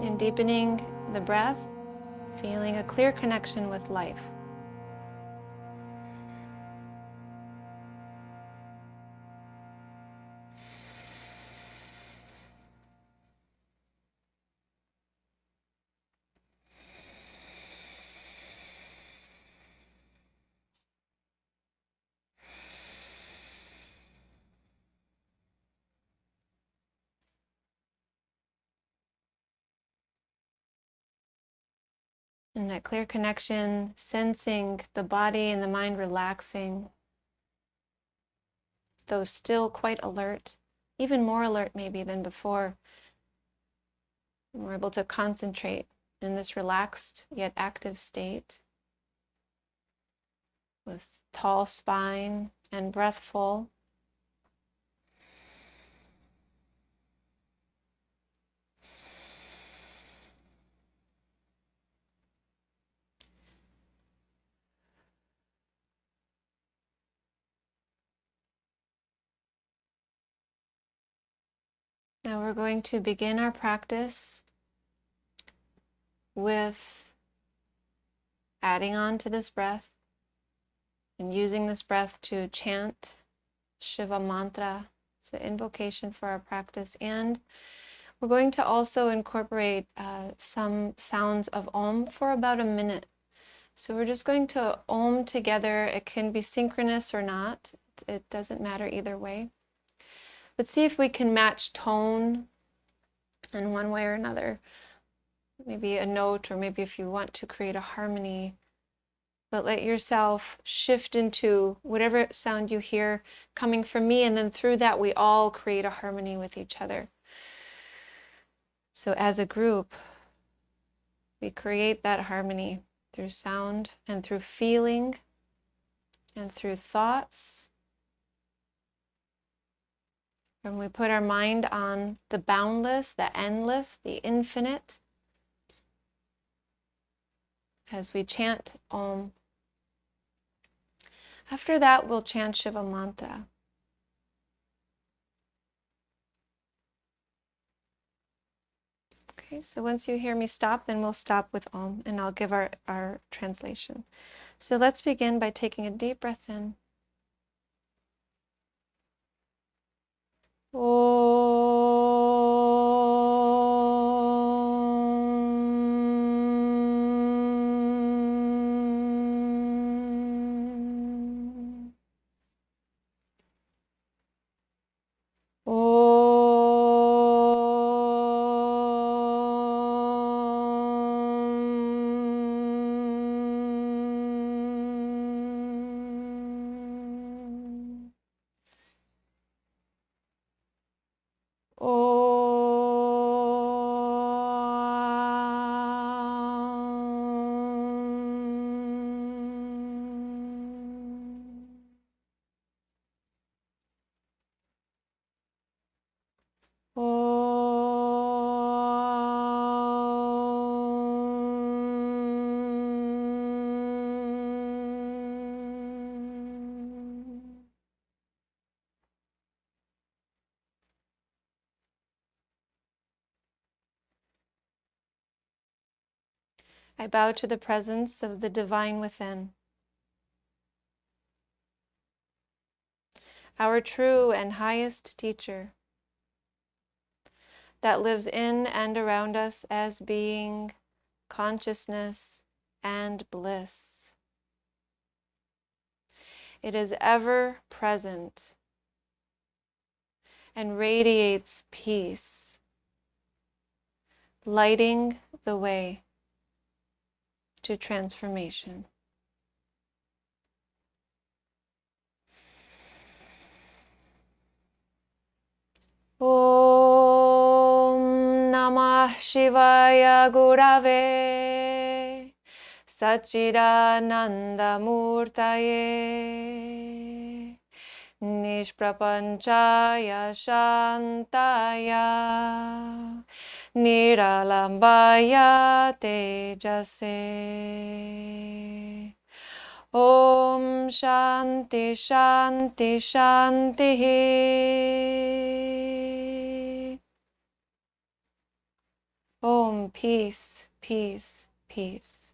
And deepening the breath, feeling a clear connection with life. And that clear connection, sensing the body and the mind relaxing, though still quite alert, even more alert maybe than before. And we're able to concentrate in this relaxed yet active state with tall spine and breath full. Now we're going to begin our practice with adding on to this breath and using this breath to chant Shiva mantra. It's an invocation for our practice, and we're going to also incorporate some sounds of Om for about a minute. So we're just going to Om together. It can be synchronous or not. It doesn't matter either way. But see if we can match tone in one way or another. Maybe a note, or maybe if you want to create a harmony. But let yourself shift into whatever sound you hear coming from me, and then through that we all create a harmony with each other. So as a group, we create that harmony through sound and through feeling and through thoughts. When we put our mind on the boundless, the endless, the infinite, as we chant Om. After that, we'll chant Shiva mantra. Okay, so once you hear me stop, then we'll stop with Om, and I'll give our translation. So let's begin by taking a deep breath in. I bow to the presence of the divine within, our true and highest teacher, that lives in and around us as being, consciousness, and bliss. It is ever present and radiates peace, lighting the way to transformation. Om Namah Shivaya Gurave Satchidananda Murtaye Nishprapanchaya Shantaya Niralambaya Tejase. Om Shanti Shanti Shanti. Om Om, peace, peace, peace.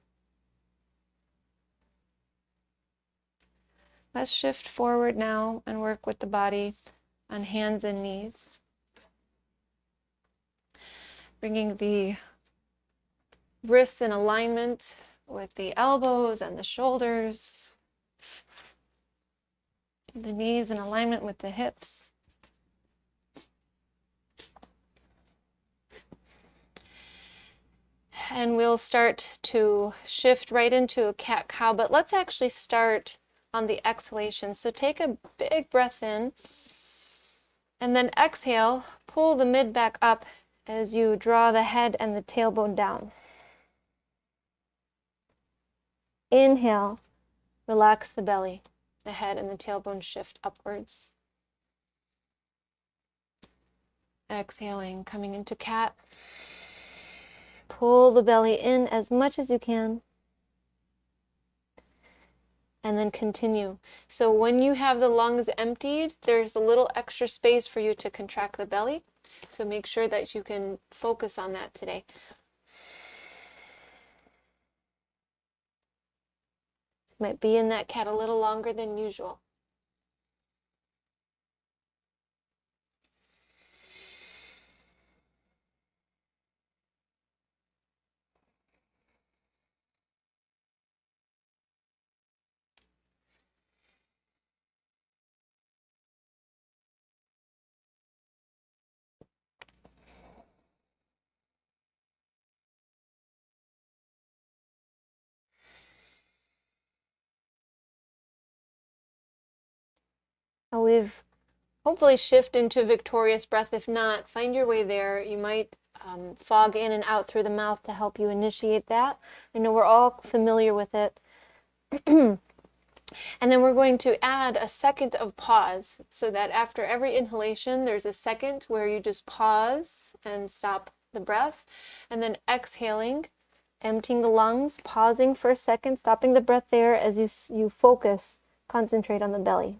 Let's shift forward now and work with the body on hands and knees. Bringing the wrists in alignment with the elbows and the shoulders. The knees in alignment with the hips. And we'll start to shift right into a cat-cow, but let's actually start on the exhalation. So take a big breath in, and then exhale, pull the mid back up as you draw the head and the tailbone down. Inhale, relax the belly, the head and the tailbone shift upwards. Exhaling, coming into cat. Pull the belly in as much as you can. And then continue. So when you have the lungs emptied, there's a little extra space for you to contract the belly. So make sure that you can focus on that today. Might be in that cat a little longer than usual. Now we've hopefully shift into a victorious breath. If not, find your way there. You might fog in and out through the mouth to help you initiate that. I know we're all familiar with it. And then we're going to add a second of pause so that after every inhalation, there's a second where you just pause and stop the breath. And then exhaling, emptying the lungs, pausing for a second, stopping the breath there as you focus, concentrate on the belly.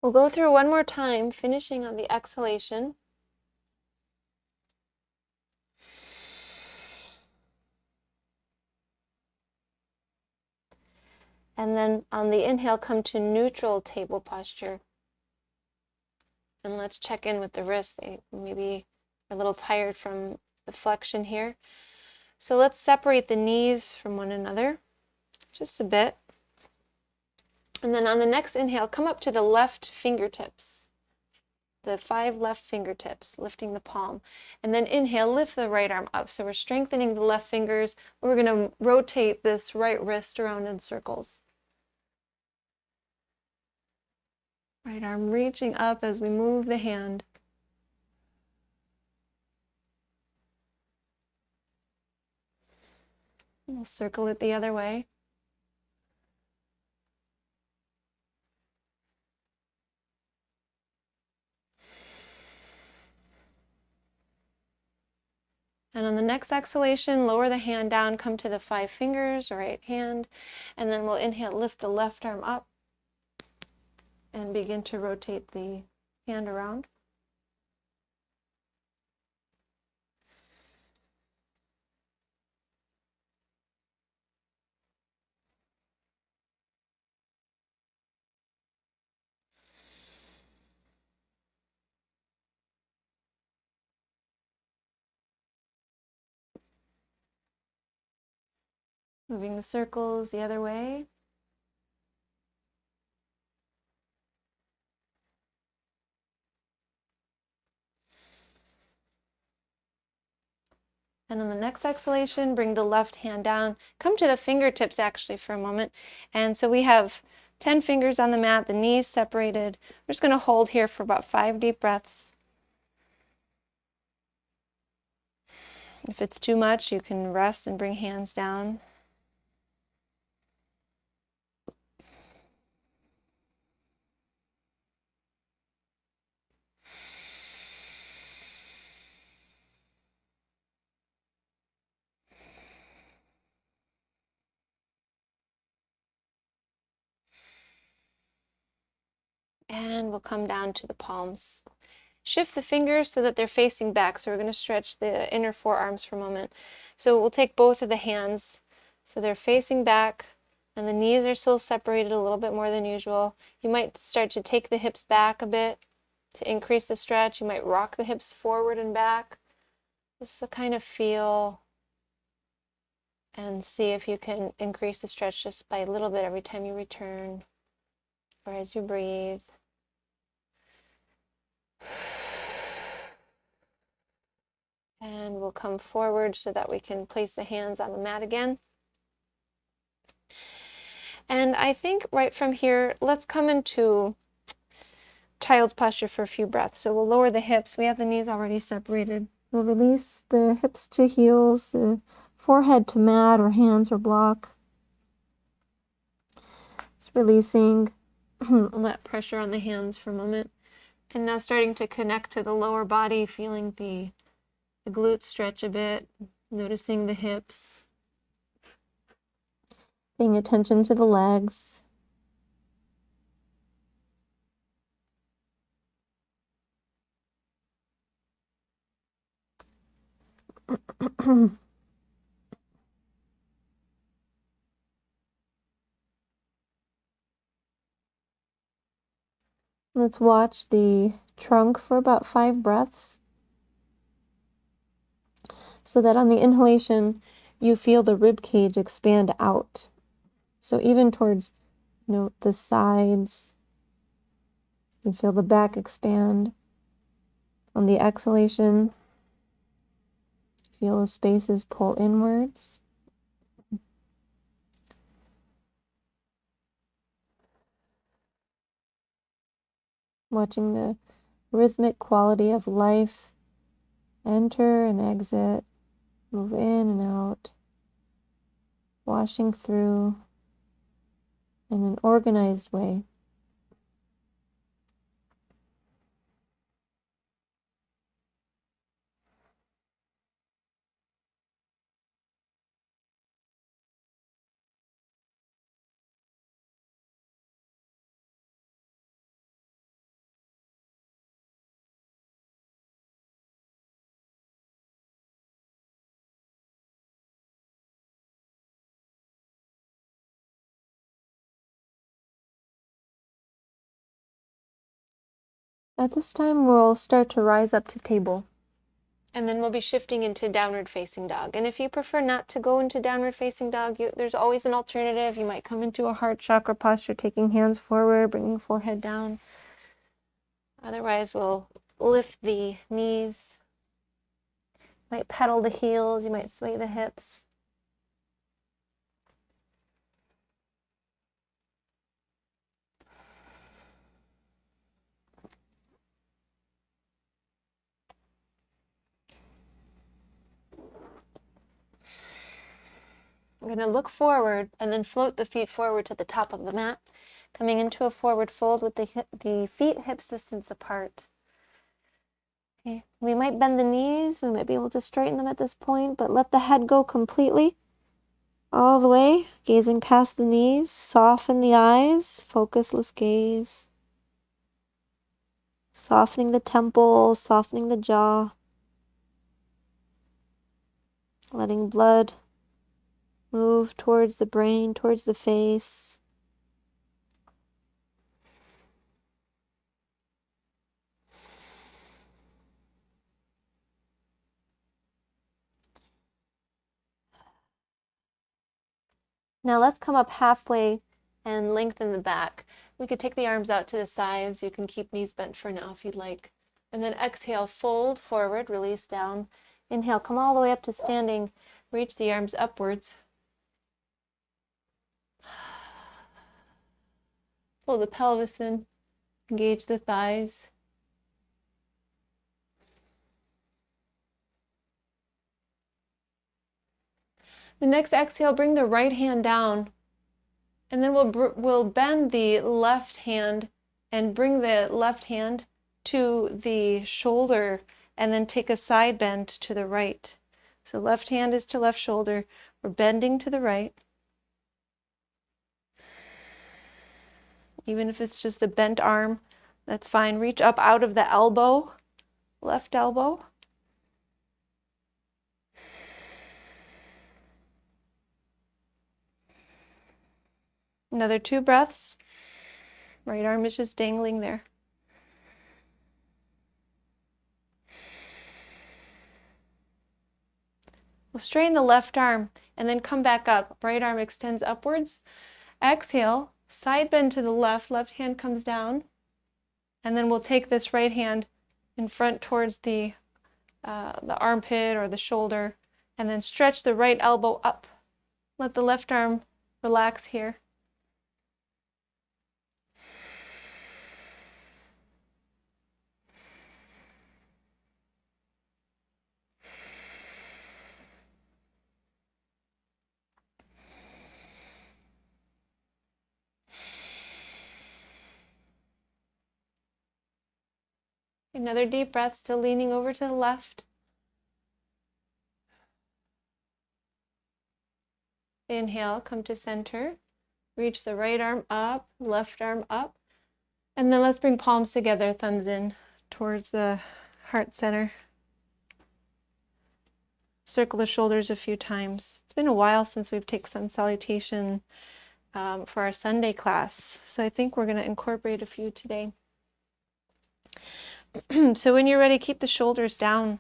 We'll go through one more time, finishing on the exhalation. And then on the inhale, come to neutral table posture. And let's check in with the wrists. They maybe are a little tired from the flexion here. So let's separate the knees from one another, just a bit. And then on the next inhale, come up to the left fingertips, the 5 left fingertips, lifting the palm. And then inhale, lift the right arm up. So we're strengthening the left fingers. We're going to rotate this right wrist around in circles. Right arm reaching up as we move the hand. We'll circle it the other way. And on the next exhalation, lower the hand down, come to the 5 fingers, right hand, and then we'll inhale, lift the left arm up and begin to rotate the hand around. Moving the circles the other way. And on the next exhalation, bring the left hand down. Come to the fingertips actually for a moment. And so we have 10 fingers on the mat, the knees separated. We're just going to hold here for about 5 deep breaths. If it's too much, you can rest and bring hands down. And we'll come down to the palms. Shift the fingers so that they're facing back. So we're going to stretch the inner forearms for a moment. So we'll take both of the hands so they're facing back and the knees are still separated a little bit more than usual. You might start to take the hips back a bit to increase the stretch. You might rock the hips forward and back just to kind of feel and see if you can increase the stretch just by a little bit every time you return or as you breathe. And we'll come forward so that we can place the hands on the mat again. And I think right from here, let's come into child's posture for a few breaths. So we'll lower the hips. We have the knees already separated. We'll release the hips to heels, the forehead to mat or hands or block. Just releasing that pressure on the hands for a moment. And now starting to connect to the lower body, feeling the glutes stretch a bit, noticing the hips. Paying attention to the legs. Let's watch the trunk for about 5 breaths. So that on the inhalation, you feel the rib cage expand out. So even towards, the sides, you feel the back expand. On the exhalation, feel the spaces pull inwards. Watching the rhythmic quality of life enter and exit, move in and out, washing through in an organized way. At this time, we'll start to rise up to table. And then we'll be shifting into downward facing dog. And if you prefer not to go into downward facing dog, there's always an alternative. You might come into a heart chakra posture, taking hands forward, bringing forehead down. Otherwise, we'll lift the knees. Might pedal the heels. You might sway the hips. We're going to look forward and then float the feet forward to the top of the mat, coming into a forward fold with the feet hips distance apart. Okay. We might bend the knees, we might be able to straighten them at this point, but let the head go completely, all the way, gazing past the knees, soften the eyes, focusless gaze. Softening the temples, softening the jaw. Letting blood move towards the brain, towards the face. Now let's come up halfway and lengthen the back. We could take the arms out to the sides. You can keep knees bent for now if you'd like. And then exhale, fold forward, release down. Inhale, come all the way up to standing. Reach the arms upwards. Pull the pelvis in, engage the thighs. The next exhale, bring the right hand down, and then we'll bend the left hand and bring the left hand to the shoulder, and then take a side bend to the right. So left hand is to left shoulder, we're bending to the right. Even if it's just a bent arm, that's fine. Reach up out of the elbow, left elbow. Another 2 breaths. Right arm is just dangling there. We'll straighten the left arm and then come back up. Right arm extends upwards. Exhale, side bend to the left, left hand comes down. And then we'll take this right hand in front towards the armpit or the shoulder, and then stretch the right elbow up. Let the left arm relax here. Another deep breath, still leaning over to the left. Inhale, come to center. Reach the right arm up, left arm up. And then let's bring palms together, thumbs in towards the heart center. Circle the shoulders a few times. It's been a while since we've taken sun salutation for our Sunday class, so I think we're going to incorporate a few today. So when you're ready, keep the shoulders down.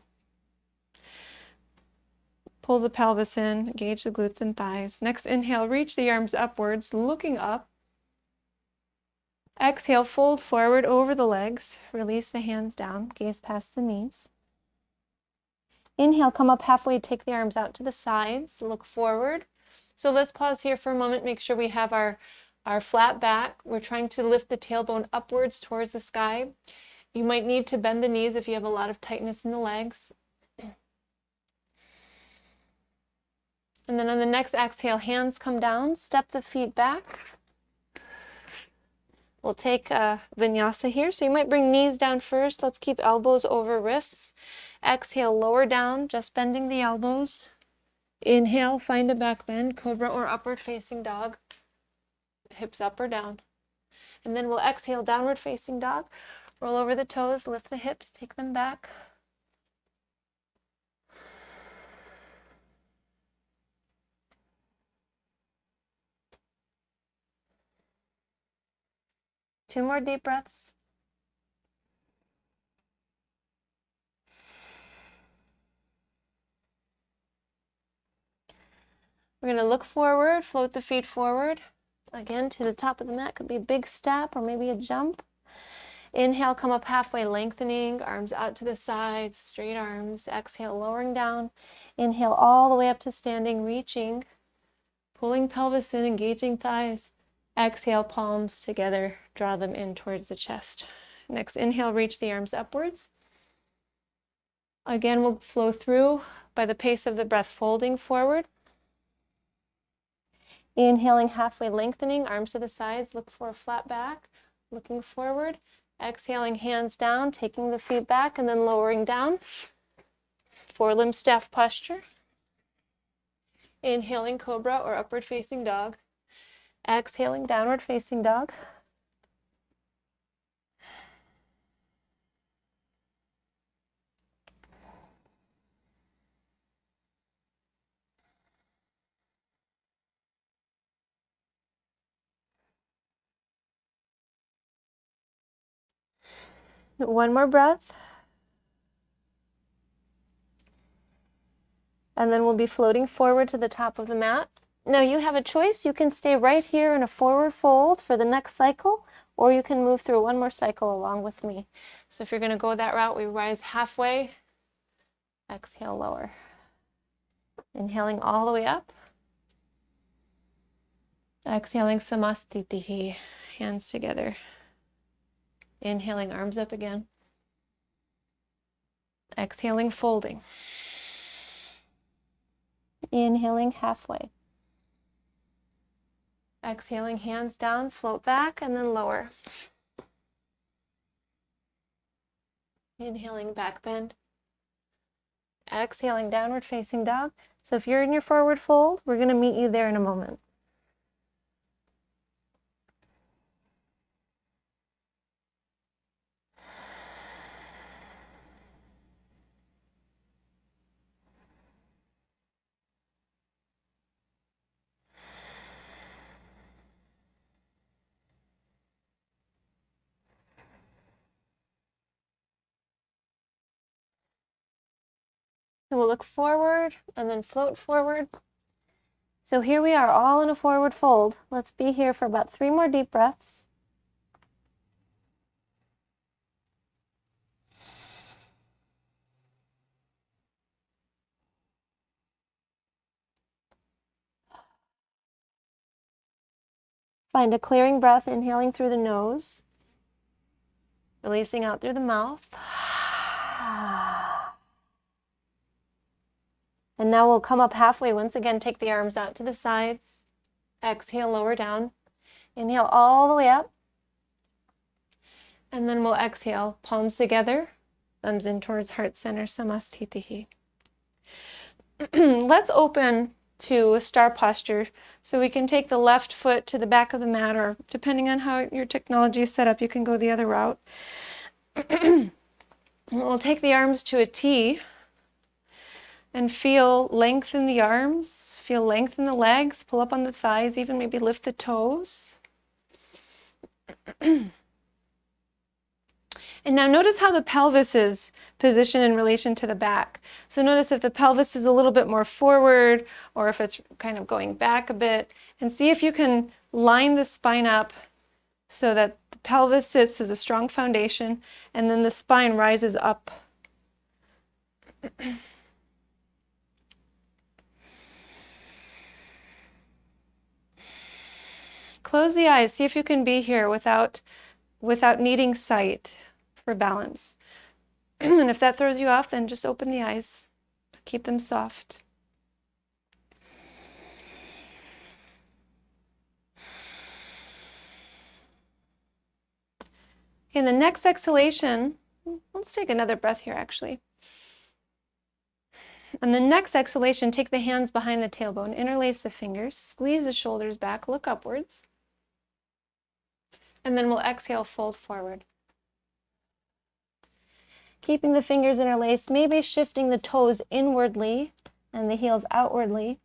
Pull the pelvis in, engage the glutes and thighs. Next inhale, reach the arms upwards, looking up. Exhale, fold forward over the legs. Release the hands down, gaze past the knees. Inhale, come up halfway, take the arms out to the sides, look forward. So let's pause here for a moment, make sure we have our flat back. We're trying to lift the tailbone upwards towards the sky. You might need to bend the knees if you have a lot of tightness in the legs. And then on the next exhale, hands come down, step the feet back. We'll take a vinyasa here. So you might bring knees down first. Let's keep elbows over wrists. Exhale, lower down, just bending the elbows. Inhale, find a back bend, cobra or upward facing dog. Hips up or down. And then we'll exhale, downward facing dog. Roll over the toes, lift the hips, take them back. Two more deep breaths. We're going to look forward, float the feet forward. Again, to the top of the mat. Could be a big step or maybe a jump. Inhale, come up halfway, lengthening, arms out to the sides, straight arms. Exhale, lowering down. Inhale, all the way up to standing, reaching, pulling pelvis in, engaging thighs. Exhale, palms together, draw them in towards the chest. Next, inhale, reach the arms upwards. Again, we'll flow through by the pace of the breath, folding forward. Inhaling, halfway lengthening, arms to the sides, look for a flat back, looking forward. Exhaling, hands down, taking the feet back and then lowering down. Forelimb staff posture. Inhaling, cobra or upward facing dog. Exhaling, downward facing dog. One more breath. And then we'll be floating forward to the top of the mat. Now you have a choice. You can stay right here in a forward fold for the next cycle, or you can move through one more cycle along with me. So if you're going to go that route, we rise halfway, exhale, lower. Inhaling all the way up. Exhaling samastitihi, hands together. Inhaling, arms up again. Exhaling, folding. Inhaling halfway. Exhaling, hands down, float back, and then lower. Inhaling, back bend. Exhaling, downward facing dog. So if you're in your forward fold, we're going to meet you there in a moment. So we'll look forward and then float forward. So here we are, all in a forward fold. Let's be here for about 3 more deep breaths. Find a clearing breath, inhaling through the nose, releasing out through the mouth. And now we'll come up halfway. Once again, take the arms out to the sides. Exhale, lower down. Inhale all the way up. And then we'll exhale, palms together, thumbs in towards heart center, samastitihi. Let's open to a star posture. So we can take the left foot to the back of the mat, or depending on how your technology is set up, you can go the other route. We'll take the arms to a T and feel length in the arms, feel length in the legs, pull up on the thighs, even maybe lift the toes. And now notice how the pelvis is positioned in relation to the back. So notice if the pelvis is a little bit more forward, or if it's kind of going back a bit, and see if you can line the spine up so that the pelvis sits as a strong foundation, and then the spine rises up. Close the eyes. See if you can be here without needing sight for balance. And if that throws you off, then just open the eyes. Keep them soft. In the next exhalation, let's take another breath here actually. On the next exhalation, take the hands behind the tailbone, interlace the fingers, squeeze the shoulders back, look upwards. And then we'll exhale, fold forward. Keeping the fingers interlaced, maybe shifting the toes inwardly and the heels outwardly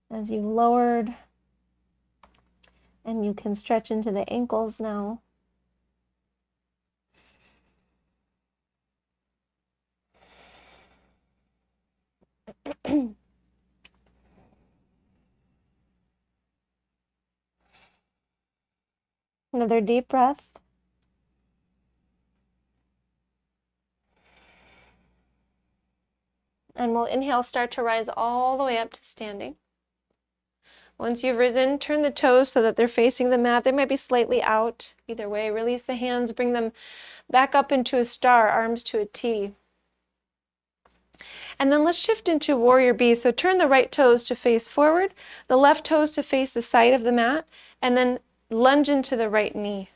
as you've lowered. And you can stretch into the ankles now. Another deep breath. And we'll inhale, start to rise all the way up to standing. Once you've risen, turn the toes so that they're facing the mat. They might be slightly out. Either way, release the hands, bring them back up into a star, arms to a T. And then let's shift into warrior B. So turn the right toes to face forward, the left toes to face the side of the mat, and then lunge into the right knee.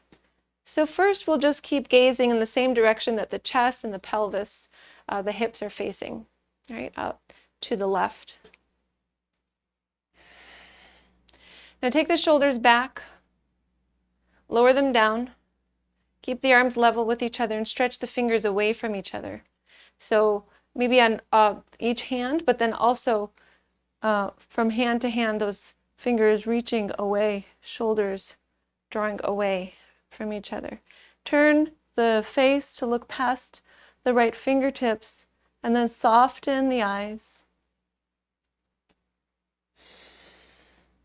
So first we'll just keep gazing in the same direction that the chest and the pelvis, the hips are facing, right, out to the left. Now take the shoulders back, lower them down, keep the arms level with each other and stretch the fingers away from each other. So maybe on each hand, but then also from hand to hand, those fingers reaching away, shoulders drawing away from each other. Turn the face to look past the right fingertips and then soften the eyes.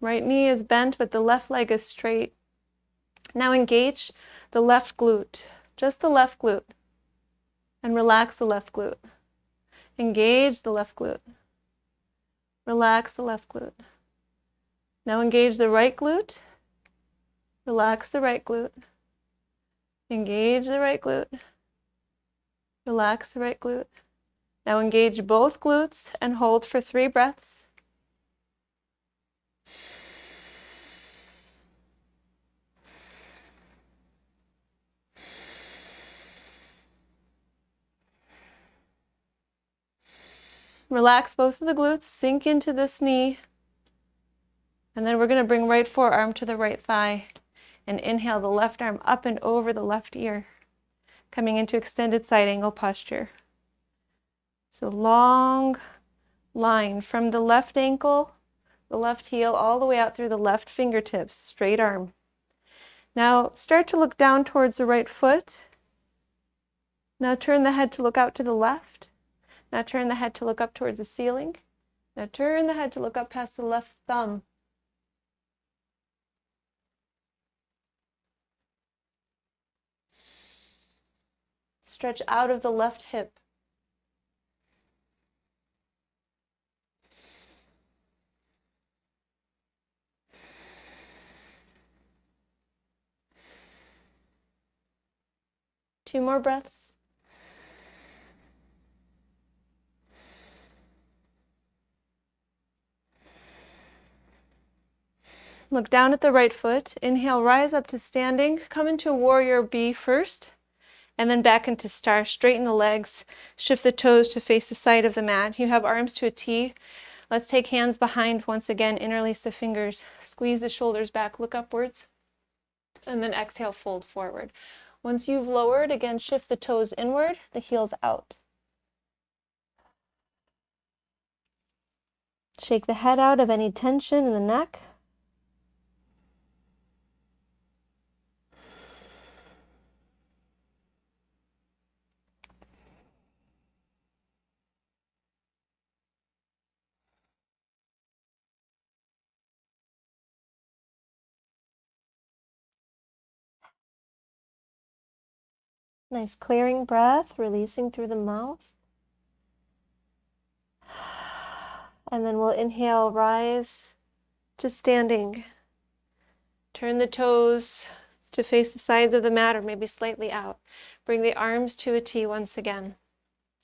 Right knee is bent, but the left leg is straight. Now engage the left glute, just the left glute, and relax the left glute. Engage the left glute. Relax the left glute. Now engage the right glute. Relax the right glute. Engage the right glute. Relax the right glute. Now engage both glutes and hold for 3 breaths. Relax both of the glutes, sink into this knee, and then we're going to bring right forearm to the right thigh and inhale the left arm up and over the left ear, coming into extended side angle posture. So long line from the left ankle, the left heel, all the way out through the left fingertips, straight arm. Now start to look down towards the right foot. Now turn the head to look out to the left. Now turn the head to look up towards the ceiling. Now turn the head to look up past the left thumb. Stretch out of the left hip. Two more breaths. Look down at the right foot. Inhale, rise up to standing. Come into warrior B first, and then back into star. Straighten the legs. Shift the toes to face the side of the mat. You have arms to a T. Let's take hands behind once again. Interlace the fingers. Squeeze the shoulders back. Look upwards. And then exhale, fold forward. Once you've lowered, again, shift the toes inward, the heels out. Shake the head out of any tension in the neck. Nice clearing breath, releasing through the mouth. And then we'll inhale, rise to standing. Turn the toes to face the sides of the mat or maybe slightly out. Bring the arms to a T once again.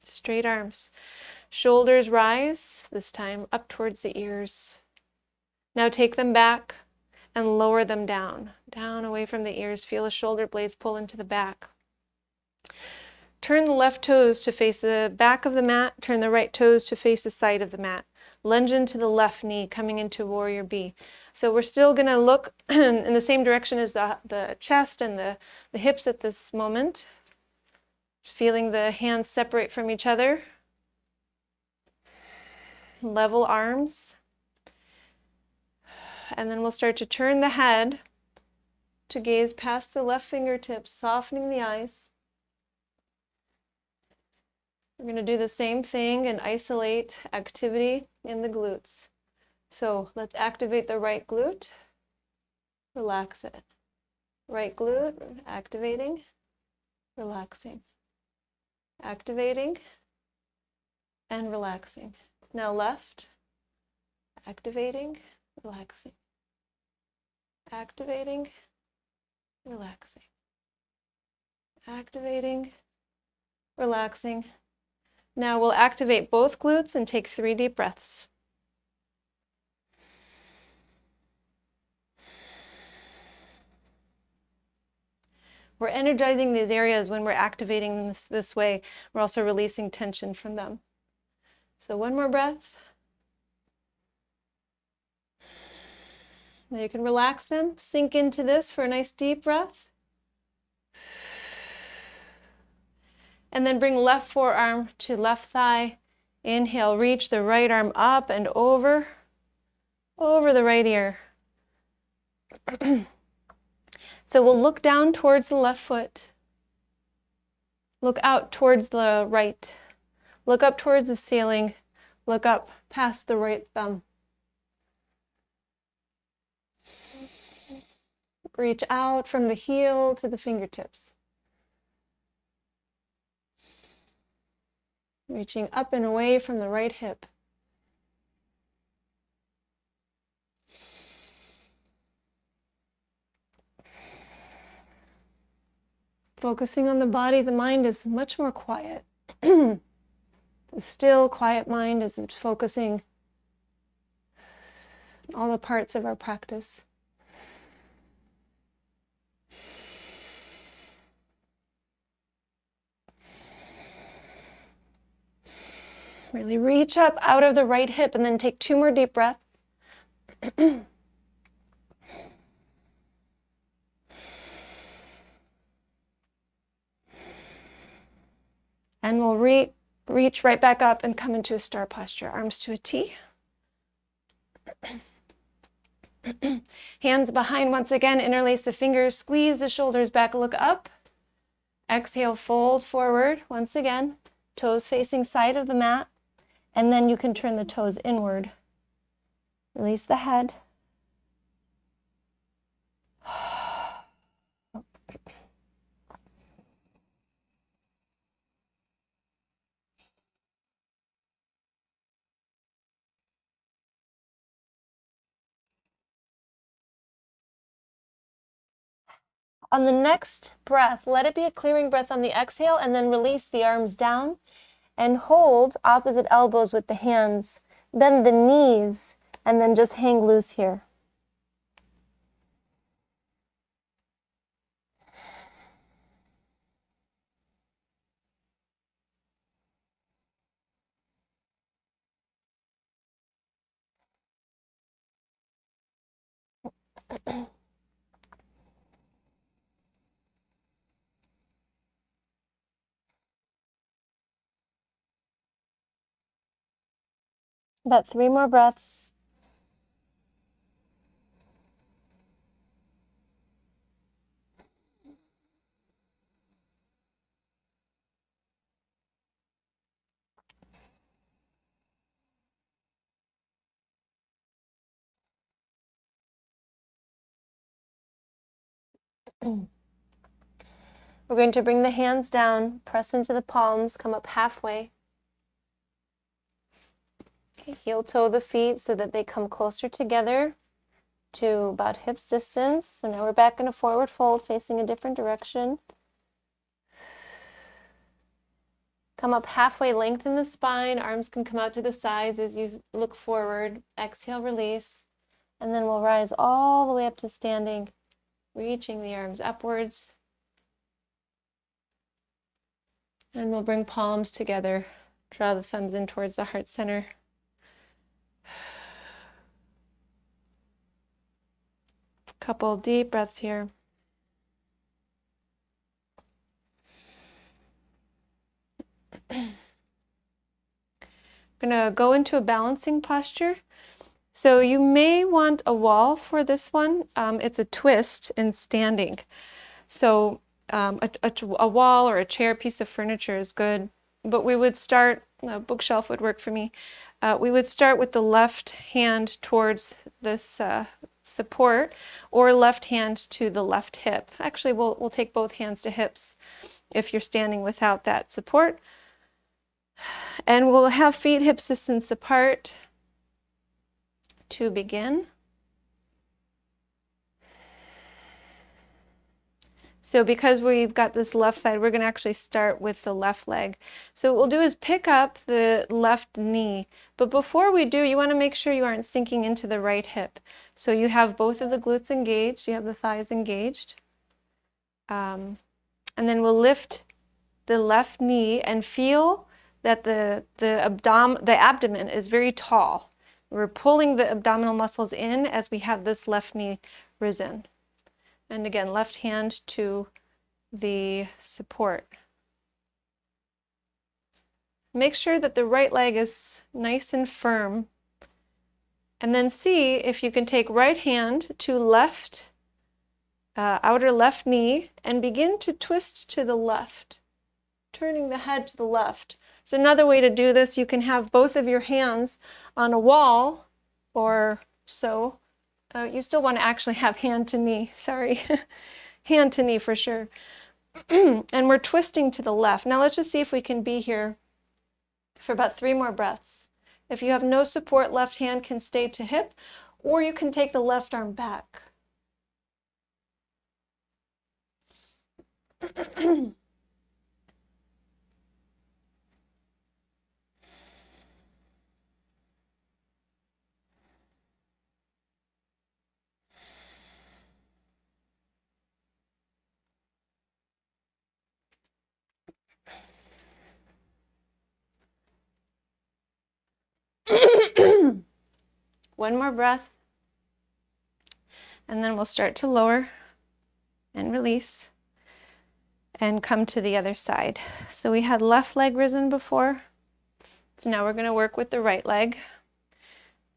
Straight arms. Shoulders rise, this time up towards the ears. Now take them back and lower them down. Down away from the ears. Feel the shoulder blades pull into the back. Turn the left toes to face the back of the mat. Turn the right toes to face the side of the mat. Lunge into the left knee, coming into warrior B. So we're still going to look in the same direction as the chest and the hips at this moment. Just feeling the hands separate from each other. Level arms. And then we'll start to turn the head to gaze past the left fingertips, softening the eyes. We're going to do the same thing and isolate activity in the glutes. So let's activate the right glute. Relax it. Right glute, activating, relaxing. Activating and relaxing. Now left, activating, relaxing. Activating, relaxing. Activating, relaxing. Now we'll activate both glutes and take 3 deep breaths. We're energizing these areas when we're activating this way. We're also releasing tension from them. So one more breath. Now you can relax them, sink into this for a nice deep breath. And then bring left forearm to left thigh. Inhale, reach the right arm up and over the right ear. So we'll look down towards the left foot. Look out towards the right. Look up towards the ceiling. Look up past the right thumb. Reach out from the heel to the fingertips. Reaching up and away from the right hip. Focusing on the body, the mind is much more quiet. The still, quiet mind is focusing on all the parts of our practice. Really reach up out of the right hip and then take 2 more deep breaths. And we'll reach right back up and come into a star posture. Arms to a T. Hands behind once again, interlace the fingers, squeeze the shoulders back, look up. Exhale, fold forward once again, toes facing side of the mat, and then you can turn the toes inward. Release the head. On the next breath, let it be a clearing breath on the exhale, and then release the arms down and hold opposite elbows with the hands. Bend the knees and then just hang loose here. About 3 more breaths. We're going to bring the hands down, press into the palms, come up halfway. Okay, heel toe the feet so that they come closer together to about hips distance. So now we're back in a forward fold facing a different direction. Come up halfway, lengthen the spine, arms can come out to the sides as you look forward. Exhale, release, and then we'll rise all the way up to standing, reaching the arms upwards. And we'll bring palms together, draw the thumbs in towards the heart center. Couple deep breaths here. I'm going to go into a balancing posture. So you may want a wall for this one. It's a twist in standing. So a wall or a chair, piece of furniture is good. But we would start, a bookshelf would work for me. We would start with the left hand towards this support, or left hand to the left hip. Actually, we'll take both hands to hips if you're standing without that support. And we'll have feet hip distance apart to begin. So because we've got this left side, we're going to actually start with the left leg. So what we'll do is pick up the left knee. But before we do, you want to make sure you aren't sinking into the right hip. So you have both of the glutes engaged, you have the thighs engaged. And then we'll lift the left knee and feel that the abdomen is very tall. We're pulling the abdominal muscles in as we have this left knee risen. And again, left hand to the support. Make sure that the right leg is nice and firm. And then see if you can take right hand to left, outer left knee, and begin to twist to the left, turning the head to the left. So another way to do this, you can have both of your hands on a wall or so, You still want to actually have hand to knee, sorry. Hand to knee for sure. And we're twisting to the left. Now let's just see if we can be here for about 3 more breaths. If you have no support, left hand can stay to hip, or you can take the left arm back. One more breath, and then we'll start to lower and release and come to the other side. So we had left leg risen before, so now we're going to work with the right leg.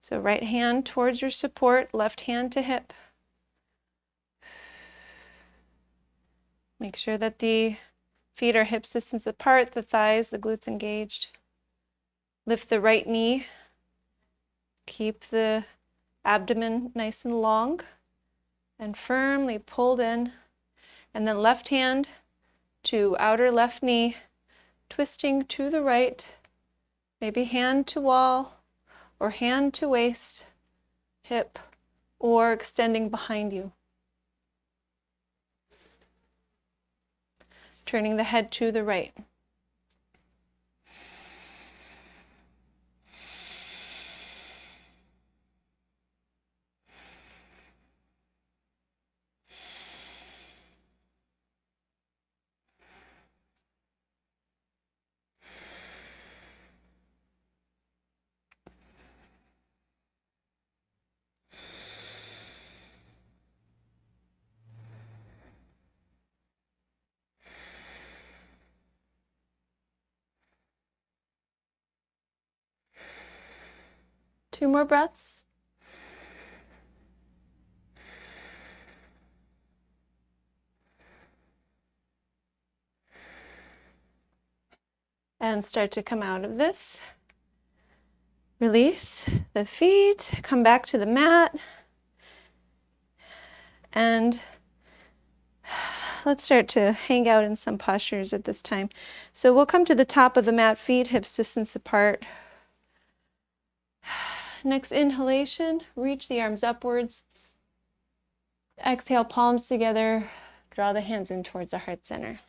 So right hand towards your support, left hand to hip. Make sure that the feet are hip distance apart, the thighs, the glutes engaged. Lift the right knee. Keep the abdomen nice and long and firmly pulled in. And then left hand to outer left knee, twisting to the right, maybe hand to wall or hand to waist, hip, or extending behind you. Turning the head to the right. Two more breaths. And start to come out of this. Release the feet, come back to the mat. And let's start to hang out in some postures at this time. So we'll come to the top of the mat, feet hips distance apart. Next inhalation, reach the arms upwards. Exhale, palms together. Draw the hands in towards the heart center.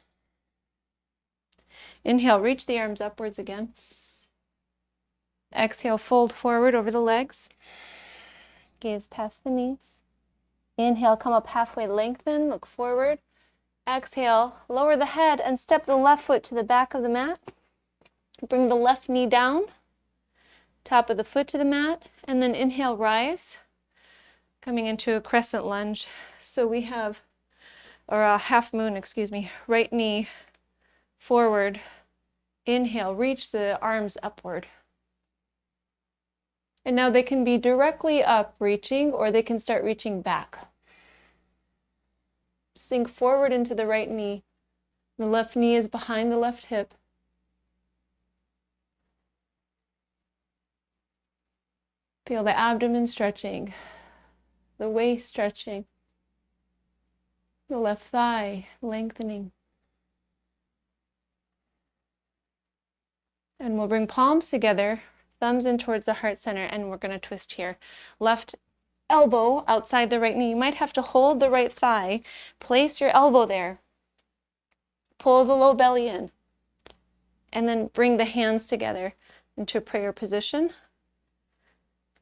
Inhale, reach the arms upwards again. Exhale, fold forward over the legs. Gaze past the knees. Inhale, come up halfway, lengthen, look forward. Exhale, lower the head and step the left foot to the back of the mat. Bring the left knee down, top of the foot to the mat, and then inhale, rise, coming into a crescent lunge. So we have, or a half moon, excuse me, right knee forward. Inhale, reach the arms upward. And now they can be directly up reaching, or they can start reaching back. Sink forward into the right knee. The left knee is behind the left hip. Feel the abdomen stretching, the waist stretching, the left thigh lengthening. And we'll bring palms together, thumbs in towards the heart center, and we're going to twist here. Left elbow outside the right knee. You might have to hold the right thigh. Place your elbow there. Pull the low belly in. And then bring the hands together into prayer position.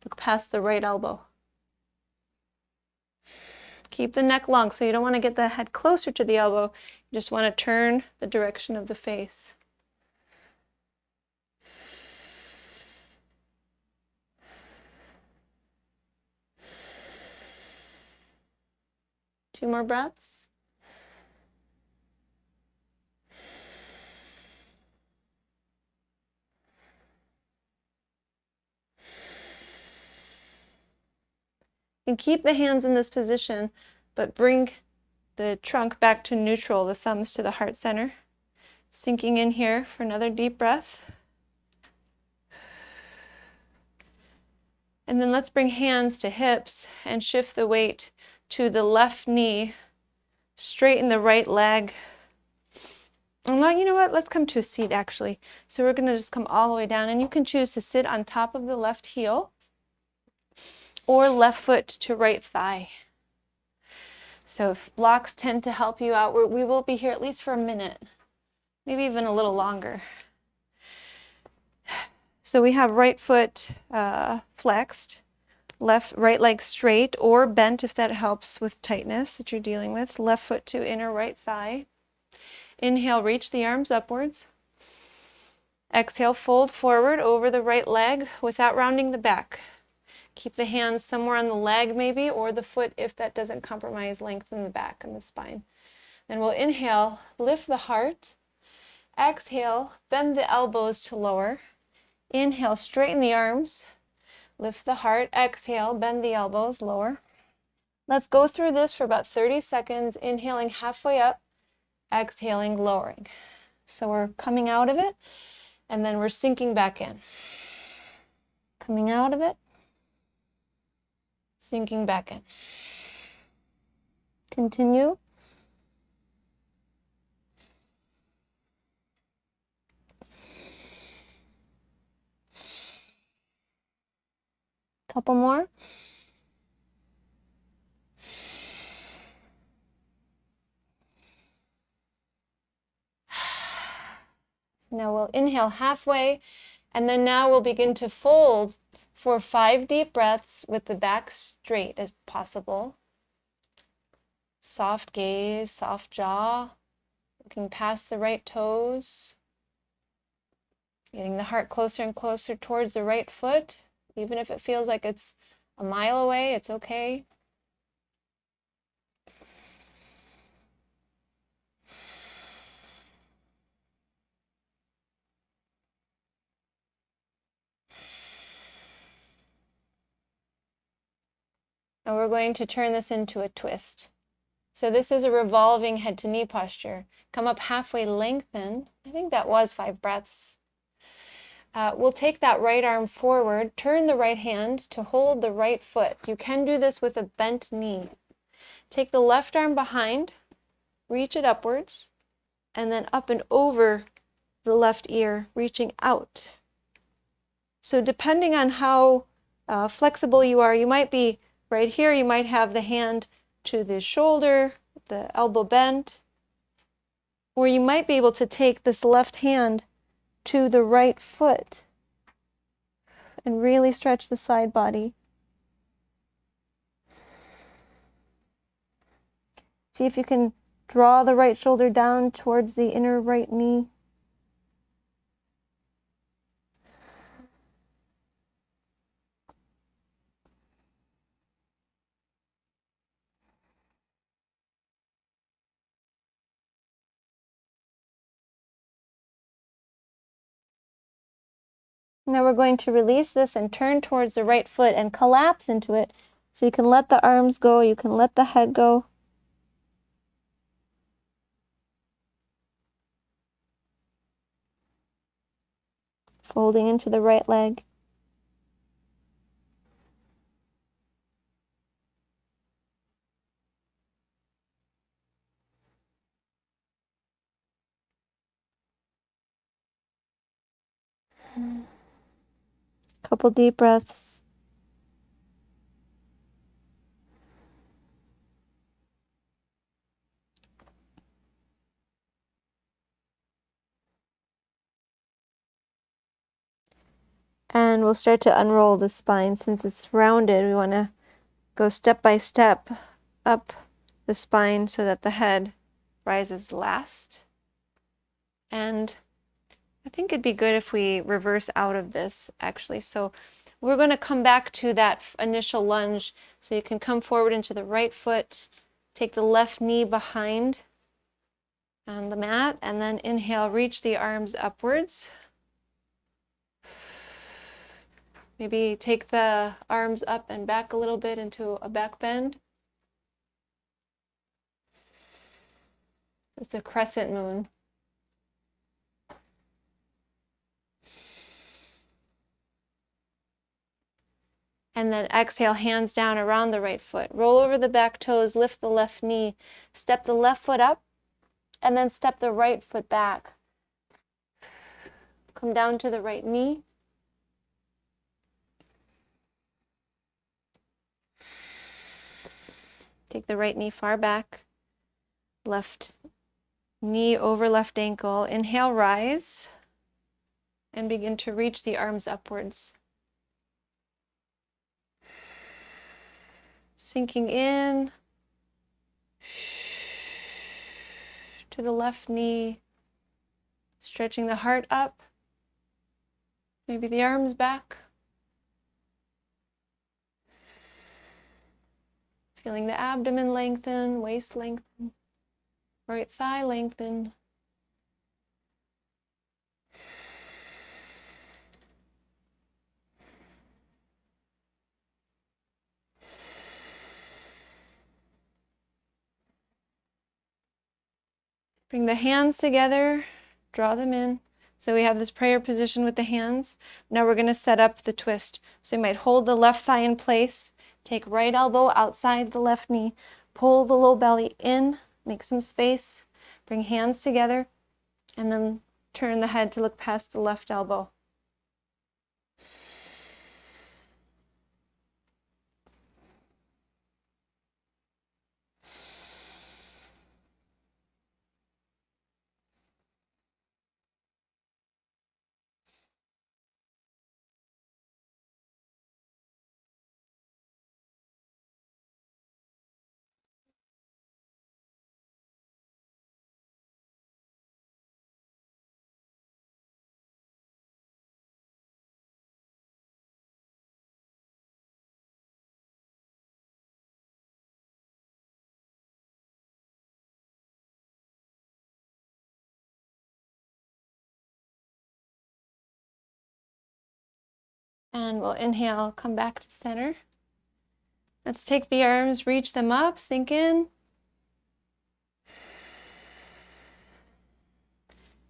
Look past the right elbow. Keep the neck long, so you don't want to get the head closer to the elbow. You just want to turn the direction of the face. Two more breaths. And keep the hands in this position, but bring the trunk back to neutral, the thumbs to the heart center. Sinking in here for another deep breath. And then let's bring hands to hips and shift the weight to the left knee. Straighten the right leg. And you know what? Let's come to a seat actually. So we're going to just come all the way down, and you can choose to sit on top of the left heel or left foot to right thigh. So if blocks tend to help you out, we will be here at least for a minute, maybe even a little longer. So we have right foot flexed, right leg straight or bent if that helps with tightness that you're dealing with. Left foot to inner right thigh. Inhale, reach the arms upwards. Exhale, fold forward over the right leg without rounding the back. Keep the hands somewhere on the leg maybe, or the foot if that doesn't compromise lengthen the back and the spine. Then we'll inhale, lift the heart. Exhale, bend the elbows to lower. Inhale, straighten the arms. Lift the heart. Exhale, bend the elbows, lower. Let's go through this for about 30 seconds, inhaling halfway up, exhaling, lowering. So we're coming out of it, and then we're sinking back in. Coming out of it, sinking back in. Continue. Couple more. So now we'll inhale halfway, and then now we'll begin to fold for 5 deep breaths with the back straight as possible. Soft gaze, soft jaw, looking past the right toes. Getting the heart closer and closer towards the right foot. Even if it feels like it's a mile away, it's okay. And we're going to turn this into a twist. So this is a revolving head to knee posture. Come up halfway, lengthen. I think that was 5 breaths. We'll take that right arm forward, turn the right hand to hold the right foot. You can do this with a bent knee. Take the left arm behind, reach it upwards, and then up and over the left ear, reaching out. So depending on how flexible you are, you might be right here, you might have the hand to the shoulder, the elbow bent, or you might be able to take this left hand to the right foot and really stretch the side body. See if you can draw the right shoulder down towards the inner right knee. Now we're going to release this and turn towards the right foot and collapse into it. So you can let the arms go, you can let the head go. Folding into the right leg. Couple deep breaths. And we'll start to unroll the spine. Since it's rounded, we want to go step by step up the spine so that the head rises last. And I think it'd be good if we reverse out of this actually. So we're going to come back to that initial lunge. So you can come forward into the right foot, take the left knee behind on the mat, and then inhale, reach the arms upwards. Maybe take the arms up and back a little bit into a back bend. It's a crescent moon. And then exhale, hands down around the right foot. Roll over the back toes, lift the left knee, step the left foot up, and then step the right foot back. Come down to the right knee. Take the right knee far back. Left knee over left ankle. Inhale, rise, and begin to reach the arms upwards. Sinking in to the left knee, stretching the heart up, maybe the arms back. Feeling the abdomen lengthen, waist lengthen, right thigh lengthen. Bring the hands together, draw them in. So we have this prayer position with the hands. Now we're going to set up the twist. So you might hold the left thigh in place, take right elbow outside the left knee, pull the low belly in, make some space, bring hands together, and then turn the head to look past the left elbow. And we'll inhale, come back to center. Let's take the arms, reach them up, sink in.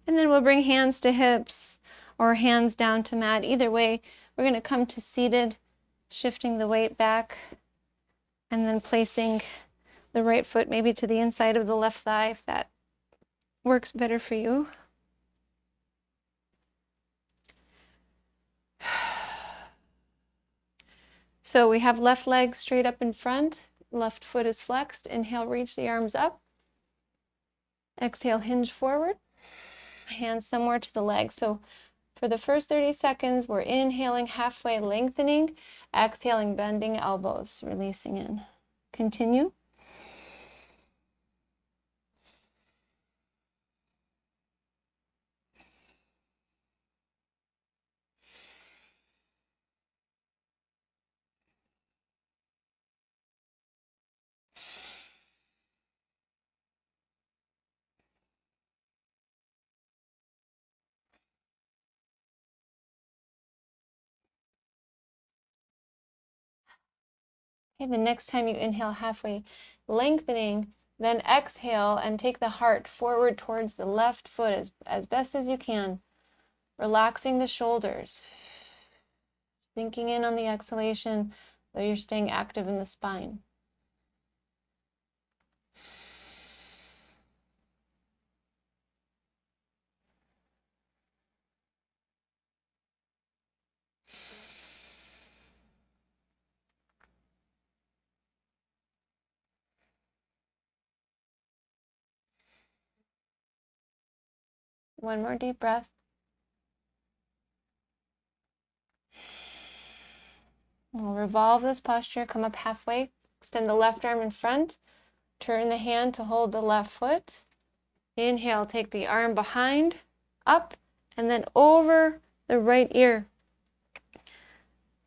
And then we'll bring hands to hips or hands down to mat. Either way, we're going to come to seated, shifting the weight back, and then placing the right foot maybe to the inside of the left thigh if that works better for you. So we have left leg straight up in front, left foot is flexed. Inhale, reach the arms up. Exhale, hinge forward. Hands somewhere to the leg. So for the first 30 seconds, we're inhaling, halfway lengthening, exhaling, bending elbows, releasing in. Continue. Okay, the next time you inhale, halfway lengthening, then exhale and take the heart forward towards the left foot as best as you can, relaxing the shoulders, sinking in on the exhalation, though you're staying active in the spine. One more deep breath. We'll revolve this posture, come up halfway, extend the left arm in front, turn the hand to hold the left foot. Inhale, take the arm behind, up, and then over the right ear.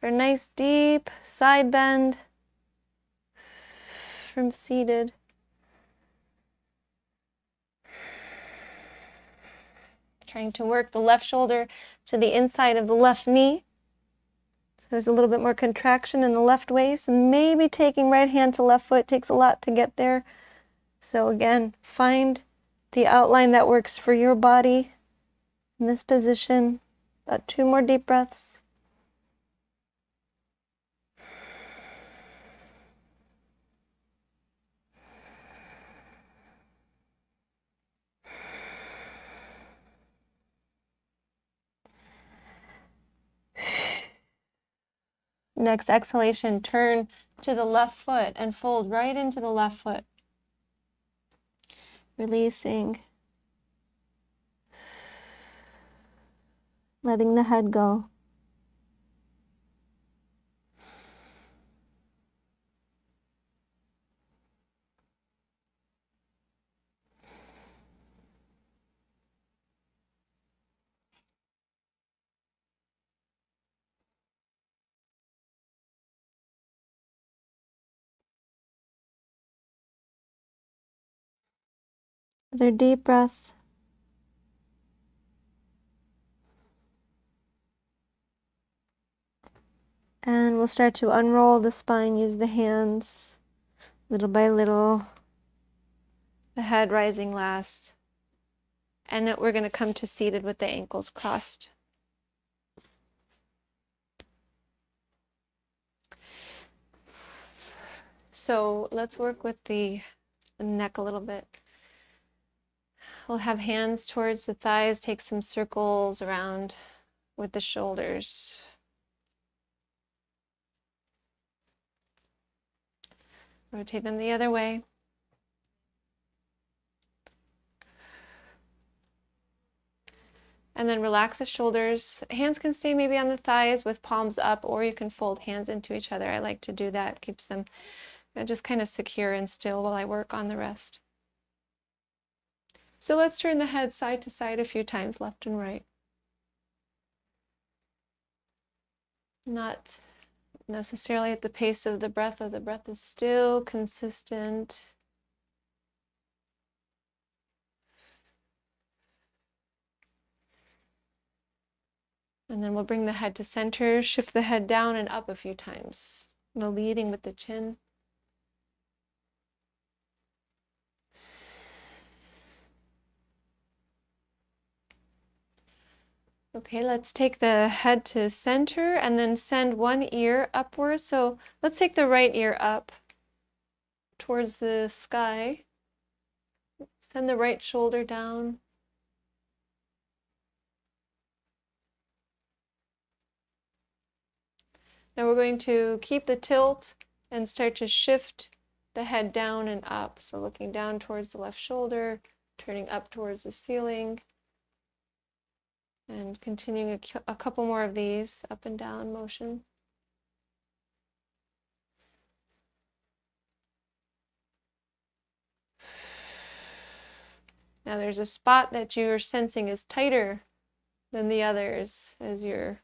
For a nice deep side bend from seated. Trying to work the left shoulder to the inside of the left knee. So there's a little bit more contraction in the left waist, and maybe taking right hand to left foot takes a lot to get there. So again, find the outline that works for your body in this position. About 2 more deep breaths. Next exhalation, turn to the left foot and fold right into the left foot. Releasing. Letting the head go. Another deep breath. And we'll start to unroll the spine, use the hands, little by little. The head rising last. And we're going to come to seated with the ankles crossed. So let's work with the neck a little bit. We'll have hands towards the thighs, take some circles around with the shoulders. Rotate them the other way. And then relax the shoulders. Hands can stay maybe on the thighs with palms up, or you can fold hands into each other. I like to do that. Keeps them just kind of secure and still while I work on the rest. So let's turn the head side to side a few times, left and right. Not necessarily at the pace of the breath, though the breath is still consistent. And then we'll bring the head to center, shift the head down and up a few times. No leading with the chin. Okay, let's take the head to center and then send one ear upwards. So let's take the right ear up towards the sky. Send the right shoulder down. Now we're going to keep the tilt and start to shift the head down and up. So looking down towards the left shoulder, turning up towards the ceiling. And continuing a couple more of these up and down motion. Now there's a spot that you're sensing is tighter than the others as you're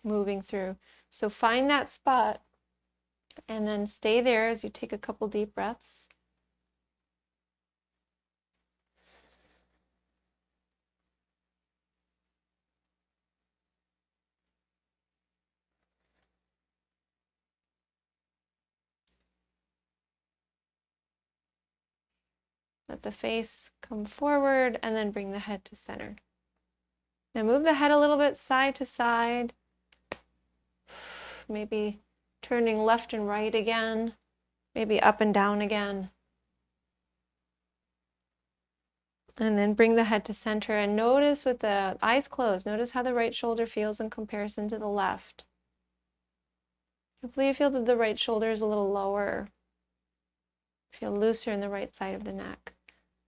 moving through. So find that spot and then stay there as you take a couple deep breaths. Let the face come forward and then bring the head to center. Now move the head a little bit side to side. Maybe turning left and right again. Maybe up and down again. And then bring the head to center and notice with the eyes closed, notice how the right shoulder feels in comparison to the left. Hopefully you feel that the right shoulder is a little lower. Feel looser in the right side of the neck.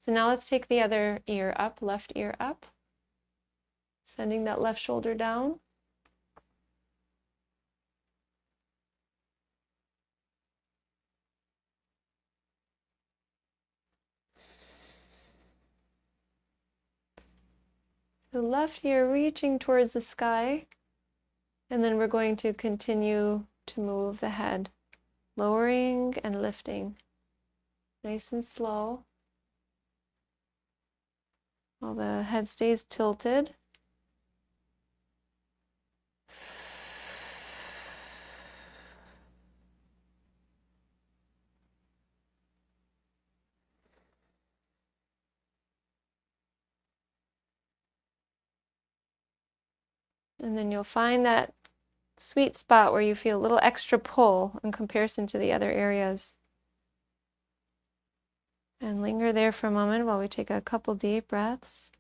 So now let's take the other ear up, left ear up. Sending that left shoulder down. The left ear reaching towards the sky. And then we're going to continue to move the head, lowering and lifting. Nice and slow. While the head stays tilted. And then you'll find that sweet spot where you feel a little extra pull in comparison to the other areas. And linger there for a moment while we take a couple deep breaths.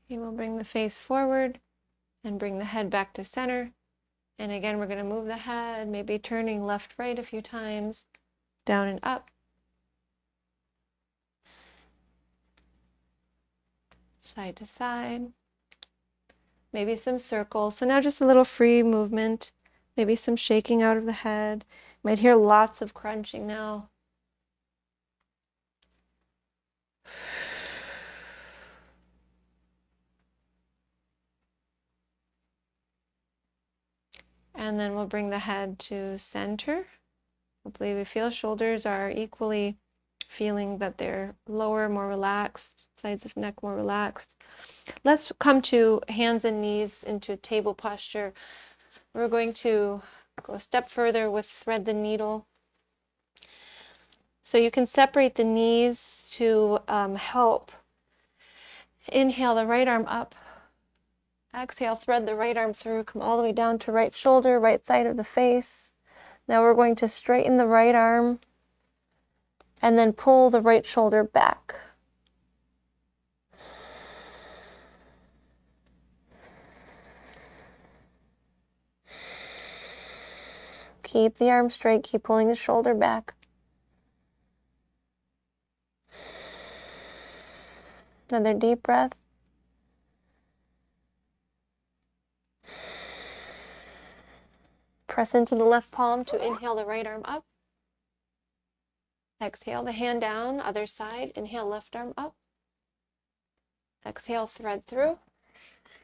Okay, we'll bring the face forward and bring the head back to center. And again, we're going to move the head, maybe turning left, right a few times, down and up. Side to side. Maybe some circles. So now just a little free movement. Maybe some shaking out of the head. You might hear lots of crunching now. And then we'll bring the head to center. Hopefully we feel shoulders are equally feeling that they're lower, more relaxed, sides of neck more relaxed. Let's come to hands and knees into table posture. We're going to go a step further with thread the needle. So you can separate the knees to help. Inhale the right arm up. Exhale, thread the right arm through, come all the way down to right shoulder, right side of the face. Now we're going to straighten the right arm and then pull the right shoulder back. Keep the arm straight, keep pulling the shoulder back. Another deep breath. Press into the left palm to inhale the right arm up. Exhale the hand down, other side. Inhale, left arm up. Exhale, thread through.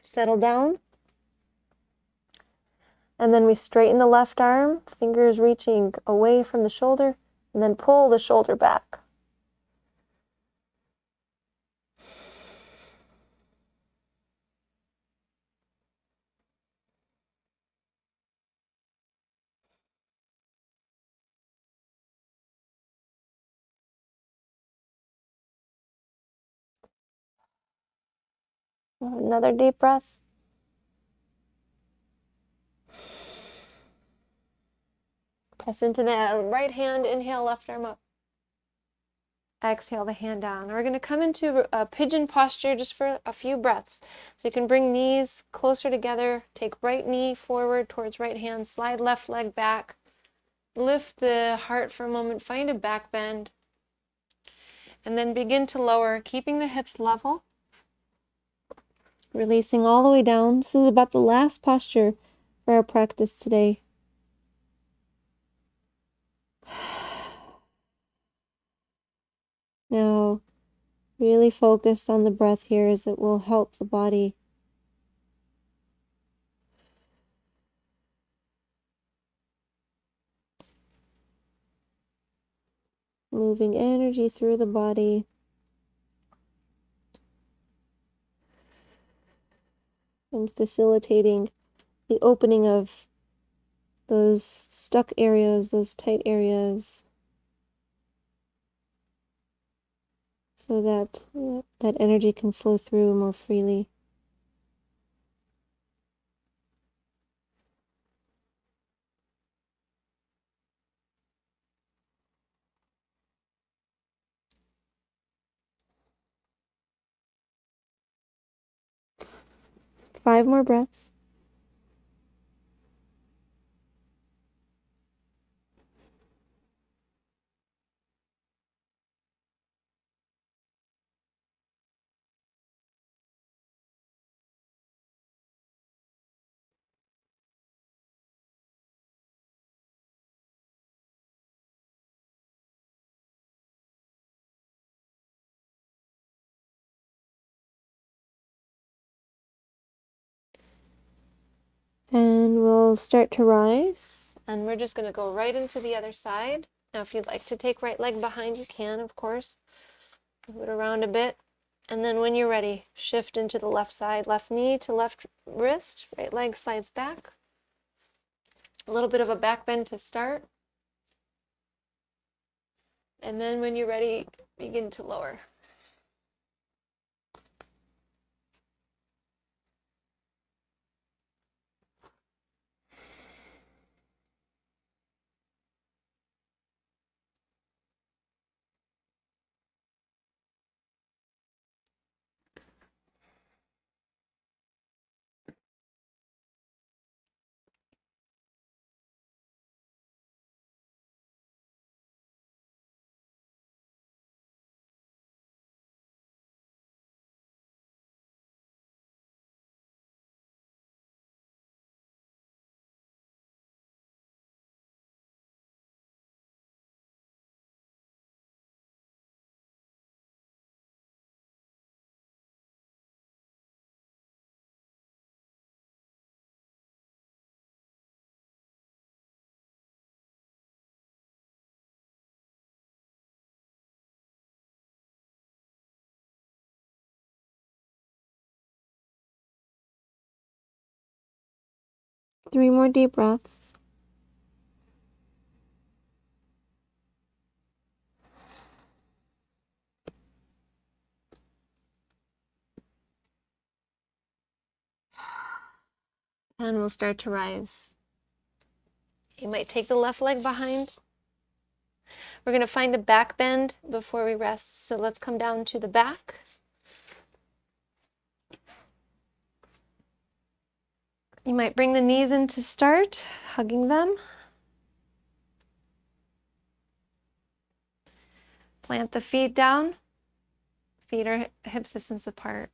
Settle down. And then we straighten the left arm, fingers reaching away from the shoulder, and then pull the shoulder back. Another deep breath. Press into the right hand, inhale, left arm up. Exhale the hand down. We're going to come into a pigeon posture just for a few breaths. So you can bring knees closer together, take right knee forward towards right hand, slide left leg back, lift the heart for a moment, find a back bend, and then begin to lower, keeping the hips level, releasing all the way down. This is about the last posture for our practice today. Now, really focused on the breath here as it will help the body. Moving energy through the body. And facilitating the opening of those stuck areas, those tight areas, so that that energy can flow through more freely. Five more breaths. And we'll start to rise. And we're just going to go right into the other side. Now, if you'd like to take right leg behind, you can, of course. Move it around a bit. And then when you're ready, shift into the left side, left knee to left wrist, right leg slides back. A little bit of a back bend to start. And then when you're ready, begin to lower. 3 more deep breaths. And we'll start to rise. You might take the left leg behind. We're going to find a back bend before we rest. So let's come down to the back. You might bring the knees in to start, hugging them. Plant the feet down. Feet are hip distance apart.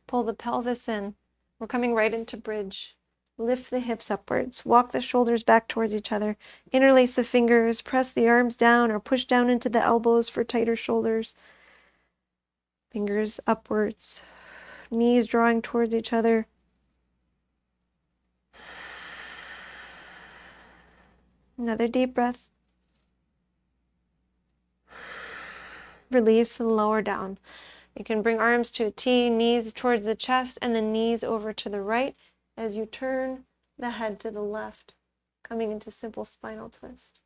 Pull the pelvis in. We're coming right into bridge. Lift the hips upwards. Walk the shoulders back towards each other. Interlace the fingers. Press the arms down or push down into the elbows for tighter shoulders. Fingers upwards. Knees drawing towards each other. Another deep breath. Release and lower down. You can bring arms to a T, knees towards the chest, and then knees over to the right as you turn the head to the left, coming into simple spinal twist.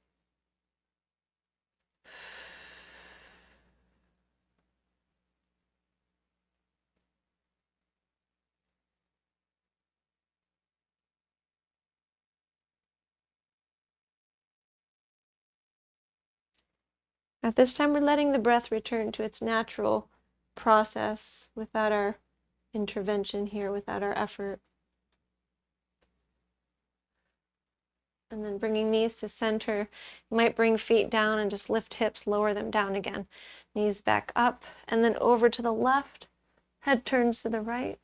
At this time, we're letting the breath return to its natural process without our intervention here, without our effort. And then bringing knees to center. You might bring feet down and just lift hips, lower them down again. Knees back up, and then over to the left. Head turns to the right.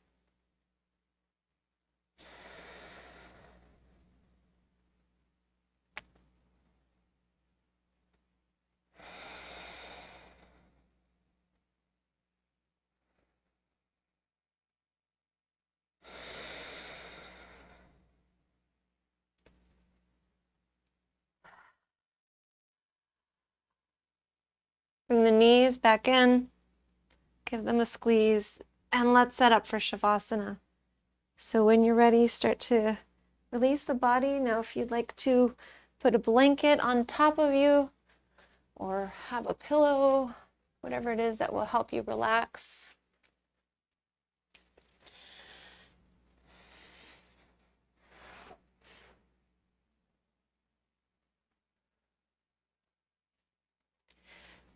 Bring the knees back in, give them a squeeze, and let's set up for Shavasana. So when you're ready, start to release the body. Now, if you'd like to put a blanket on top of you or have a pillow, whatever it is that will help you relax.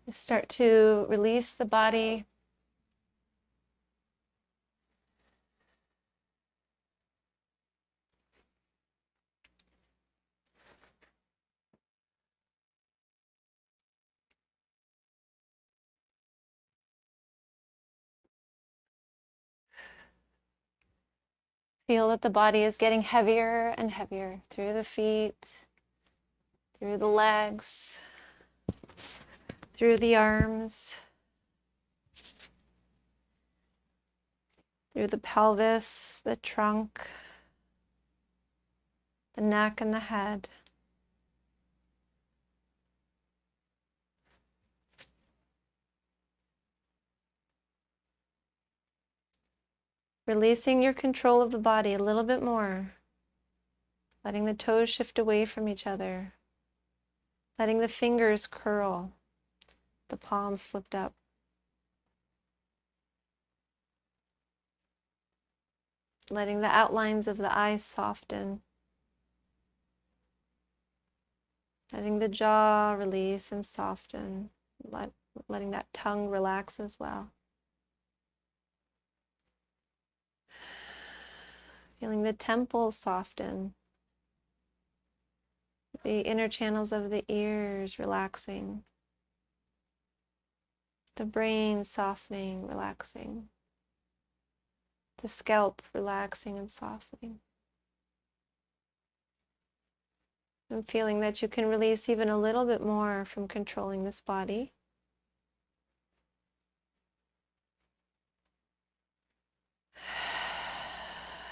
You start to release the body. Feel that the body is getting heavier and heavier through the feet, through the legs, through the arms, through the pelvis, the trunk, the neck, and the head. Releasing your control of the body a little bit more. Letting the toes shift away from each other. Letting the fingers curl. The palms flipped up. Letting the outlines of the eyes soften. Letting the jaw release and soften. Letting that tongue relax as well. Feeling the temples soften. The inner channels of the ears relaxing. The brain softening, relaxing. The scalp relaxing and softening. And feeling that you can release even a little bit more from controlling this body.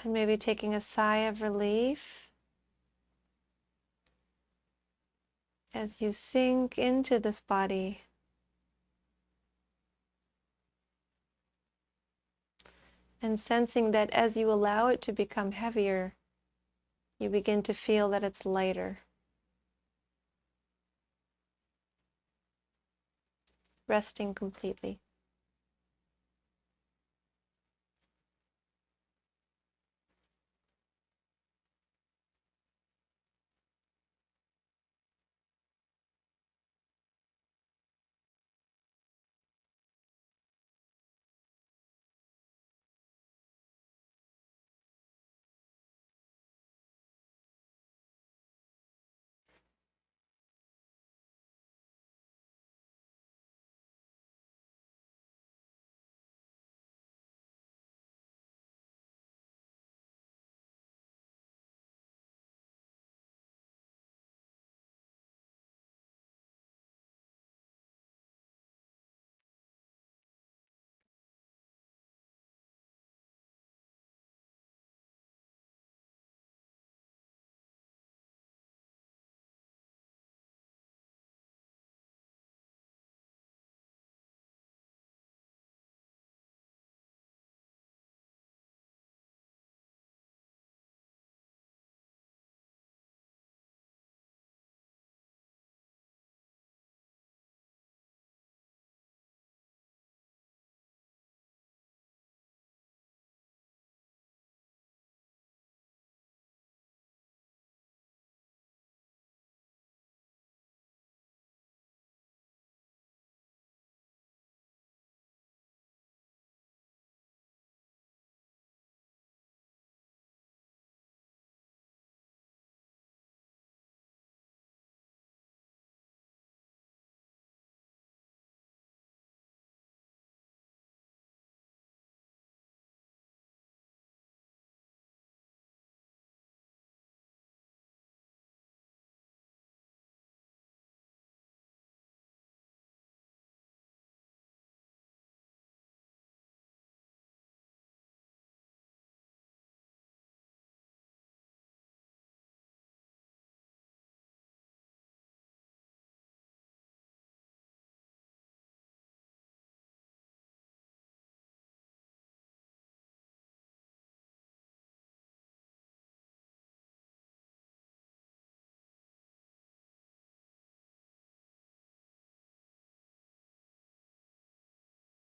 And maybe taking a sigh of relief as you sink into this body. And sensing that as you allow it to become heavier, you begin to feel that it's lighter. Resting completely.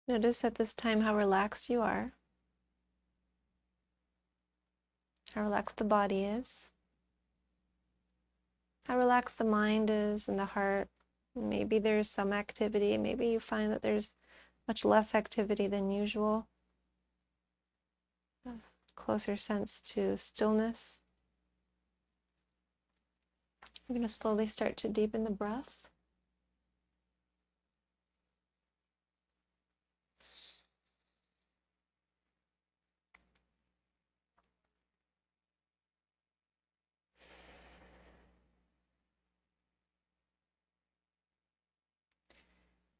Notice at this time how relaxed you are, how relaxed the body is, how relaxed the mind is and the heart. Maybe there's some activity, maybe you find that there's much less activity than usual. A closer sense to stillness. We're going to slowly start to deepen the breath.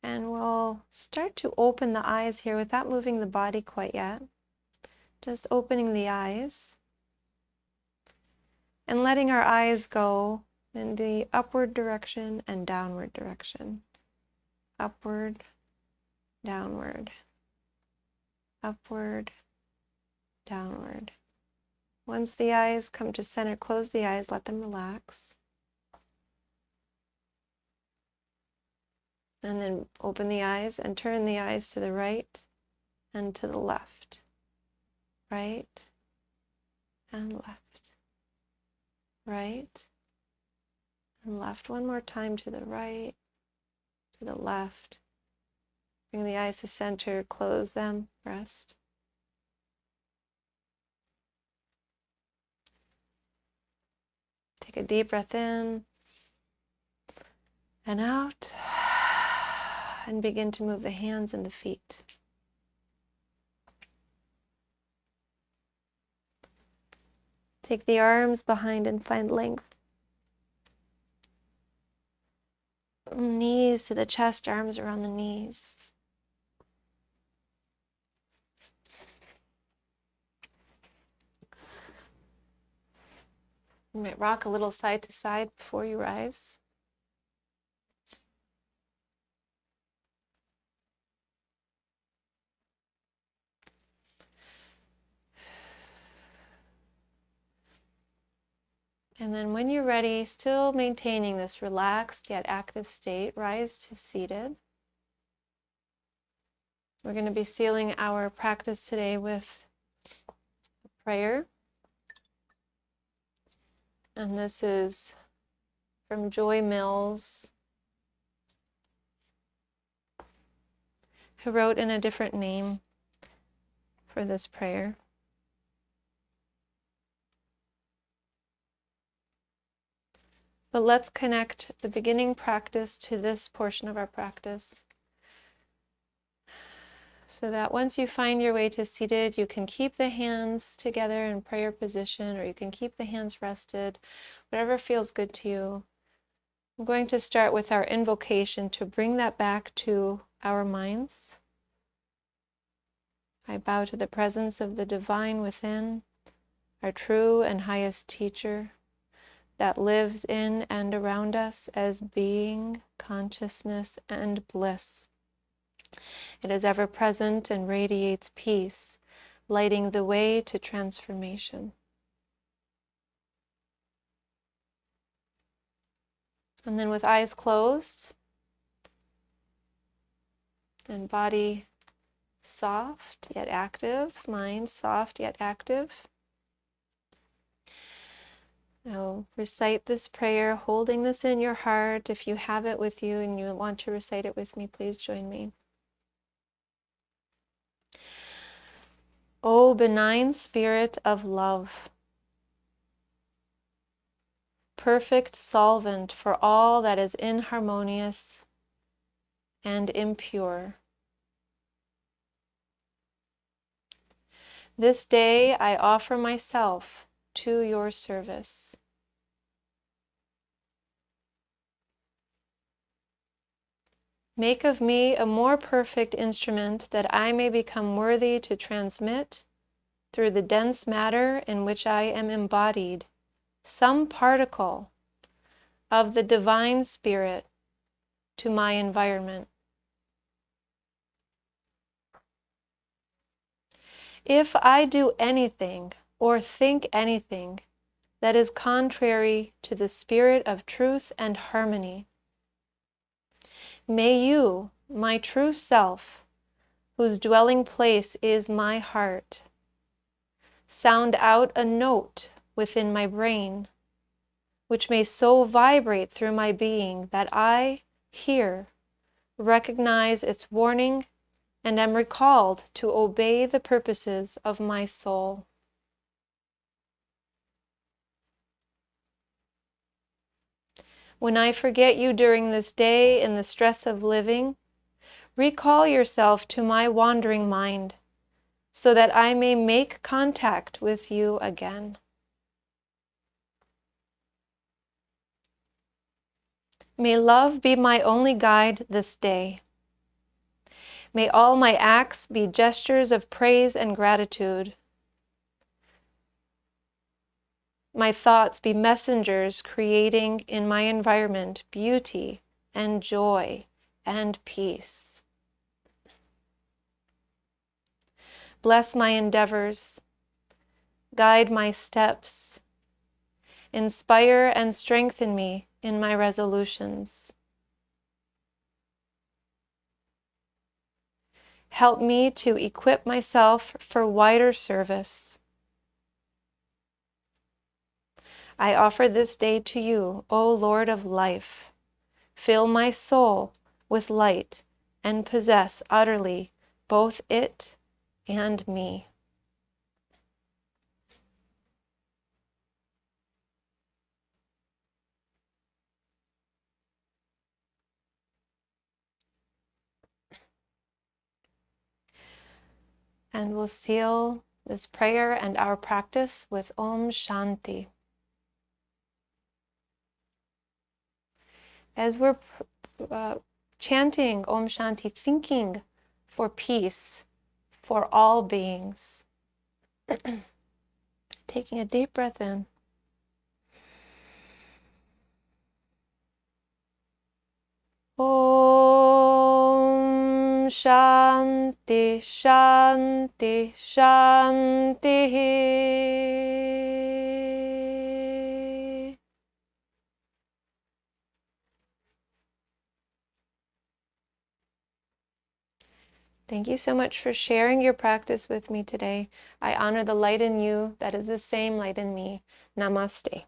And we'll start to open the eyes here without moving the body quite yet. Just opening the eyes and letting our eyes go in the upward direction and downward direction. Upward, downward, upward, downward. Once the eyes come to center, close the eyes, let them relax. And then open the eyes and turn the eyes to the right and to the left. Right and left. Right and left. One more time to the right, to the left. Bring the eyes to center, close them, rest. Take a deep breath in and out, and begin to move the hands and the feet. Take the arms behind and find length. Knees to the chest, arms around the knees. You might rock a little side to side before you rise. And then when you're ready, still maintaining this relaxed yet active state, rise to seated. We're going to be sealing our practice today with a prayer. And this is from Joy Mills, who wrote in a different name for this prayer. But let's connect the beginning practice to this portion of our practice, so that once you find your way to seated, you can keep the hands together in prayer position, or you can keep the hands rested, whatever feels good to you. I'm going to start with our invocation to bring that back to our minds. I bow to the presence of the divine within, our true and highest teacher, that lives in and around us as being, consciousness, and bliss. It is ever present and radiates peace, lighting the way to transformation. And then with eyes closed and body soft yet active, mind soft yet active, now recite this prayer, holding this in your heart. If you have it with you and you want to recite it with me, please join me. O benign spirit of love, perfect solvent for all that is inharmonious and impure, this day I offer myself to your service. Make of me a more perfect instrument, that I may become worthy to transmit, through the dense matter in which I am embodied, some particle of the divine spirit to my environment. If I do anything or think anything that is contrary to the spirit of truth and harmony, may you, my true self, whose dwelling place is my heart, sound out a note within my brain, which may so vibrate through my being that I, here, recognize its warning and am recalled to obey the purposes of my soul. When I forget you during this day in the stress of living, recall yourself to my wandering mind, so that I may make contact with you again. May love be my only guide this day. May all my acts be gestures of praise and gratitude. My thoughts be messengers creating in my environment beauty and joy and peace. Bless my endeavors, guide my steps, inspire and strengthen me in my resolutions. Help me to equip myself for wider service. I offer this day to you, O Lord of life. Fill my soul with light and possess utterly both it and me. And we'll seal this prayer and our practice with Om Shanti. As we're chanting Om Shanti, thinking for peace for all beings. Taking a deep breath in. Om Shanti, Shanti, Shanti. Thank you so much for sharing your practice with me today. I honor the light in you that is the same light in me. Namaste.